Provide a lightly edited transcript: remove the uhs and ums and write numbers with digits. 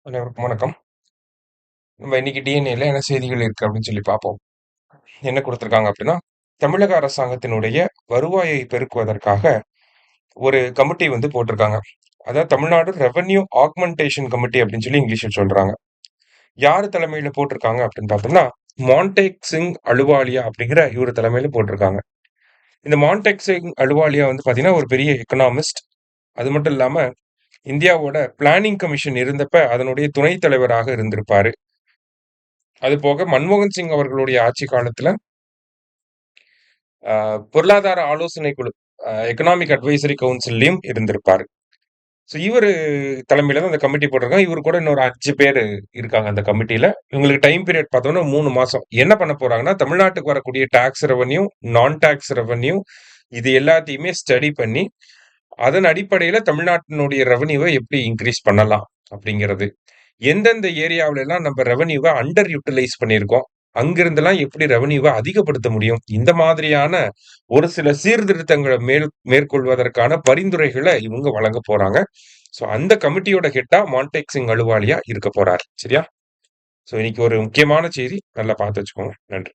அனைவருக்கும் வணக்கம். நம்ம இன்னைக்கு டிஎன்ஏல என்ன செய்திகள் இருக்கு அப்படின்னு சொல்லி பார்ப்போம். என்ன கொடுத்திருக்காங்க அப்படின்னா, தமிழக அரசாங்கத்தினுடைய வருவாயை பெருக்குவதற்காக ஒரு கமிட்டி வந்து போட்டிருக்காங்க. அதாவது தமிழ்நாடு ரெவென்யூ ஆக்மென்டேஷன் கமிட்டி அப்படின்னு சொல்லி இங்கிலீஷ்ல சொல்றாங்க. யார் தலைமையில போட்டிருக்காங்க அப்படின்னு பார்த்தோம்னா, மான்டேக் சிங் அலுவாலியா அப்படிங்கிற இவர் தலைமையில போட்டிருக்காங்க. இந்த மான்டேக் சிங் அலுவாலியா வந்து பார்த்தீங்கன்னா, ஒரு பெரிய எக்கனாமிஸ்ட். அது மட்டும் இல்லாம இந்தியாவோட பிளானிங் கமிஷன் இருந்தப்ப அதனுடைய துணைத் தலைவராக இருந்திருப்பாரு. அது போக மன்மோகன் சிங் அவர்களுடைய ஆட்சி காலத்துல பொருளாதார ஆலோசனை குழு எக்கனாமிக் அட்வைசரி கவுன்சில்லயும் இருந்திருப்பாரு. ஸோ இவரு தலைமையில தான் அந்த கமிட்டி போட்டிருக்காங்க. இவரு கூட இன்னொரு 5 பேரு இருக்காங்க அந்த கமிட்டில. இவங்களுக்கு டைம் பீரியட் பார்த்தோம்னா 3 மாசம். என்ன பண்ண போறாங்கன்னா, தமிழ்நாட்டுக்கு வரக்கூடிய டாக்ஸ் ரெவென்யூ, நான் டாக்ஸ் ரெவென்யூ இது எல்லாத்தையுமே ஸ்டடி பண்ணி, அதன் அடிப்படையில தமிழ்நாட்டினுடைய ரெவென்யூவ எப்படி இன்கிரீஸ் பண்ணலாம் அப்படிங்கிறது. எந்தெந்த ஏரியாவுல எல்லாம் நம்ம ரெவென்யூவ அண்டர் யூட்டிலைஸ் பண்ணியிருக்கோம். அங்கிருந்தெல்லாம் எப்படி ரெவென்யூவ அதிகப்படுத்த முடியும்? இந்த மாதிரியான ஒரு சில சீர்திருத்தங்கள மேற்கொள்வதற்கான பரிந்துரைகள இவங்க வழங்க போறாங்க. ஸோ அந்த கமிட்டியோட ஹெட்டா மான்டேக் சிங் அலுவாலியா இருக்க போறாரு. சரியா? ஸோ இன்னைக்கு ஒரு முக்கியமான செய்தி. நல்லா பார்த்து வச்சுக்கோங்க. நன்றி.